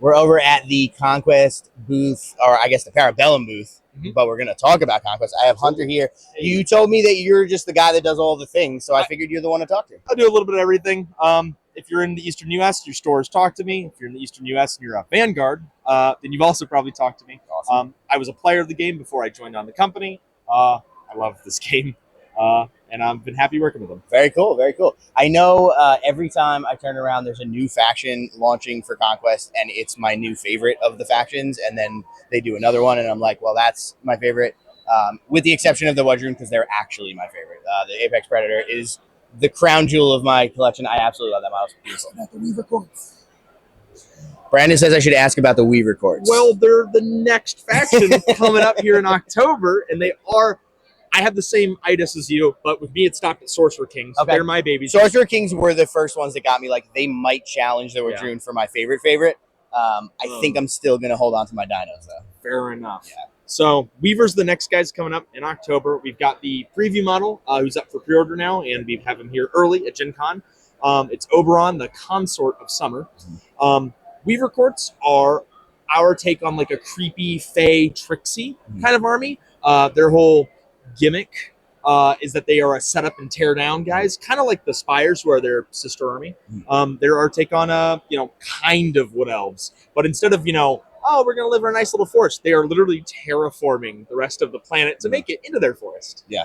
We're over at the Conquest booth, or I guess the Para-Bellum booth, but we're going to talk about Conquest. I have Hunter here. You told me that you're just the guy that does all the things, so I figured you're the one to talk to. I do a little bit of everything. If you're in the Eastern U.S., your stores talk to me. If you're in the Eastern U.S. and you're a Vanguard, then you've also probably talked to me. Awesome. I was a player of the game before I joined on the company. I love this game, and I've been happy working with them. Very cool, very cool. I know every time I turn around, there's a new faction launching for Conquest, and it's my new favorite of the factions, and then they do another one, and I'm like, well, that's my favorite, with the exception of the Wudroon, because they're actually my favorite. The Apex Predator is the crown jewel of my collection. I absolutely love that model. It's beautiful. About the Weaver Courts. Brandon says I should ask about the Weaver Courts. Well, they're the next faction coming up here in October, and they are. I have the same itis as you, but with me, it stopped at Sorcerer Kings. Okay. They're my babies. Sorcerer Kings were the first ones that got me. Like, they might challenge the Wudroon for my favorite. I think I'm still going to hold on to my dinos, though. Fair enough. Yeah. So Weaver's the next guy's coming up in October. We've got the preview model who's up for pre-order now, and we have him here early at Gen Con. It's Oberon, the consort of summer. Weaver Courts are our take on like a creepy, fey, tricksy kind of army. Their whole gimmick is that they are a set up and tear down guys, kind of like the Spires, who are their sister army. They're our take on kind of wood elves, but instead of we're going to live in a nice little forest, they are literally terraforming the rest of the planet to make it into their forest. Yeah.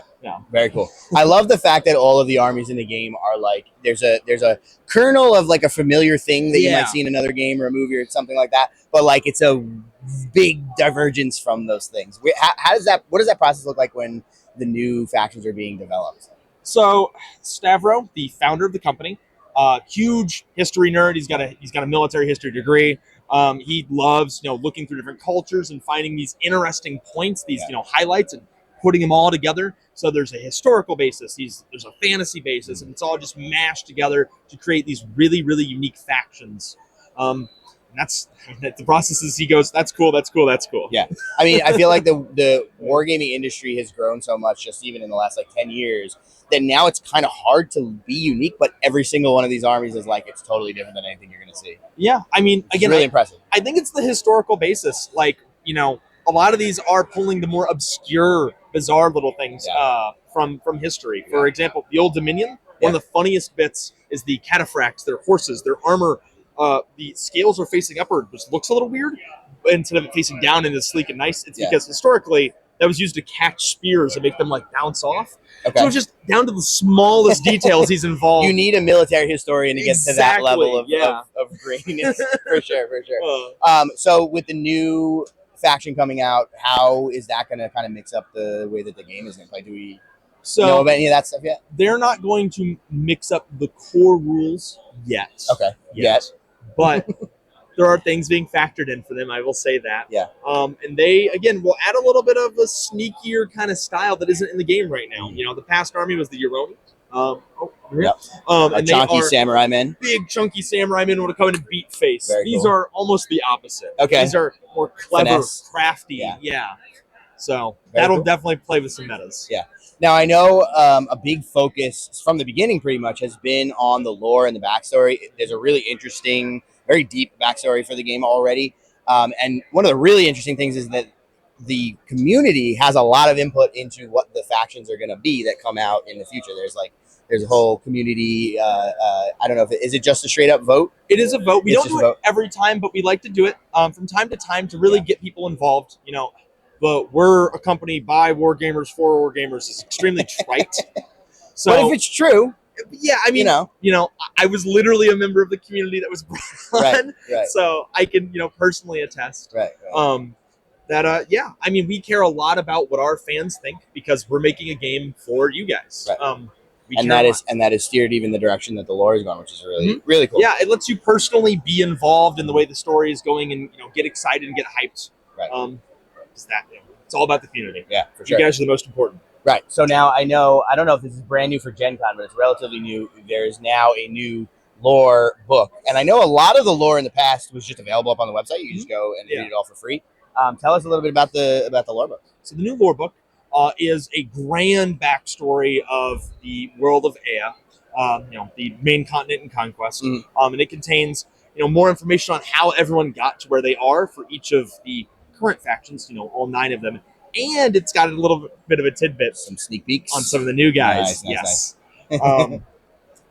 Very cool. I love the fact that all of the armies in the game are like, there's a kernel of like a familiar thing that you might see in another game or a movie or something like that, but like it's a big divergence from those things. What does that process look like when the new factions are being developed? So Stavro, the founder of the company, huge history nerd. He's got a military history degree. He loves looking through different cultures and finding these interesting points, these highlights, and putting them all together. So there's a historical basis, there's a fantasy basis, and it's all just mashed together to create these really, really unique factions. And that's the processes. He goes, that's cool. Yeah, I mean, I feel like the wargaming industry has grown so much, just even in the last 10 years, that now it's kind of hard to be unique. But every single one of these armies is it's totally different than anything you're going to see. Yeah, I mean, again, it's really impressive. I think it's the historical basis. A lot of these are pulling the more obscure, bizarre little things from history. For example, the Old Dominion. One of the funniest bits is the cataphracts, their horses, their armor. The scales are facing upward, which looks a little weird, instead of it facing down and is sleek and nice. It's because historically that was used to catch spears and make them bounce off. Okay. So it's just down to the smallest details he's involved. You need a military historian to get to that level of graininess. for sure. So with the new faction coming out, how is that going to kind of mix up the way that the game is going to play? Do we know about any of that stuff yet? They're not going to mix up the core rules yet. Okay. Yet. But there are things being factored in for them, I will say that. Yeah. And they, again, will add a little bit of a sneakier kind of style that isn't in the game right now. The past army was the Euroni. And chunky samurai men. Big, chunky samurai men would come in and beat face. These are almost the opposite. Okay. These are more clever, finesse, crafty. Yeah. So that'll definitely play with some metas. Yeah. Now, I know a big focus from the beginning pretty much has been on the lore and the backstory. There's a really interesting, very deep backstory for the game already. And one of the really interesting things is that the community has a lot of input into what the factions are going to be that come out in the future. There's a whole community. I don't know if is it just a straight up vote? It is a vote. We don't do it every time, but we like to do it from time to time to really get people involved. But we're a company by wargamers for wargamers is extremely trite. So, but if it's true, yeah, I mean, I was literally a member of the community that was brought on, right. So I can, personally attest. Right. I mean, we care a lot about what our fans think because we're making a game for you guys. Right. That is steered even the direction that the lore is going, which is really really cool. Yeah, it lets you personally be involved in the way the story is going and get excited and get hyped. Right. It's all about the community. Yeah, for sure. You guys are the most important. Right. So now I don't know if this is brand new for Gen Con, but it's relatively new. There's now a new lore book. And I know a lot of the lore in the past was just available up on the website. You just go and read it all for free. Tell us a little bit about the lore book. So the new lore book is a grand backstory of the world of Ea, the main continent in Conquest. And it contains more information on how everyone got to where they are for each of the current factions, all 9 of them. And it's got a little bit of a tidbit, some sneak peeks on some of the new guys. Nice.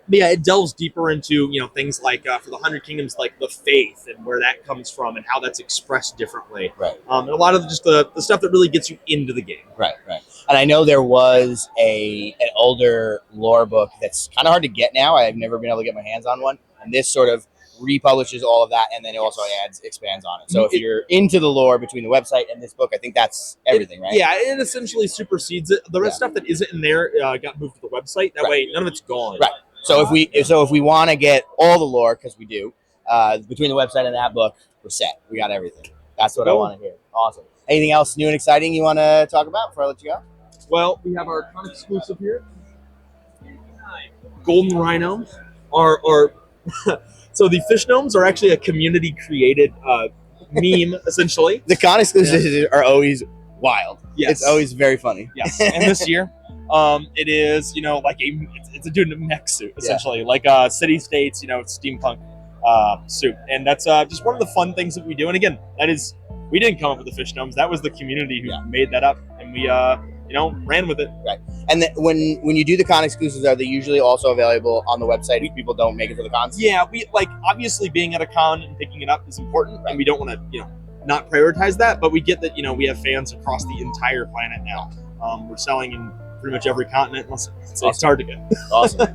But yeah, it delves deeper into things like for the 100 Kingdoms, like the faith and where that comes from and how that's expressed differently. Right. And a lot of just the stuff that really gets you into the game. Right. And I know there was an older lore book that's kind of hard to get now. I've never been able to get my hands on one, and this sort of republishes all of that, and then it also expands on it. So if you're into the lore between the website and this book, I think that's everything, right? Yeah, it essentially supersedes it. The rest stuff that isn't in there got moved to the website. That way, none of it's gone. Right. So if we want to get all the lore, because we do, between the website and that book, we're set. We got everything. That's what I want to hear. Awesome. Anything else new and exciting you want to talk about before I let you go? Well, we have our con exclusive here. Golden Rhino. So the fish gnomes are actually a community created meme, essentially. The con exclusives are always wild. Yes. It's always very funny. Yes. And this year, it is, like it's a dude in a mech suit, essentially, like city states, steampunk suit. And that's just one of the fun things that we do. And again, we didn't come up with the fish gnomes. That was the community who made that up. And we, ran with it. Right. And then when you do the con exclusives, are they usually also available on the website if people don't make it to the cons? Yeah, we obviously being at a con and picking it up is important, and we don't want to, not prioritize that, but we get that, we have fans across the entire planet now. We're selling in pretty much every continent. It's hard to get. Awesome.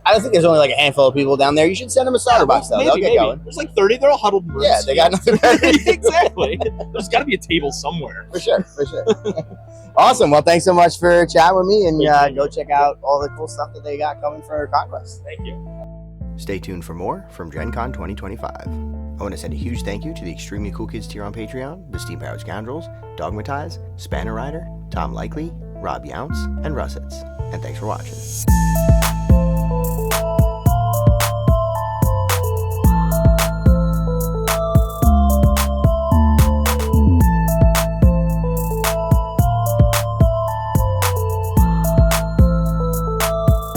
I don't think there's only like a handful of people down there. You should send them a starter box, though. They'll get going. There's like 30. They're all huddled in rooms. Yeah, they got nothing better to do. Exactly. There's got to be a table somewhere. For sure. Awesome. Well, thanks so much for chatting with me, and go check out all the cool stuff that they got coming for Conquest. Thank you. Stay tuned for more from Gen Con 2025. I want to send a huge thank you to the extremely cool kids tier on Patreon, the Steam Powered Scoundrels, Dogmatize, Spanner Rider, Tom Likely, Rob Younce, and Russets. And thanks for watching.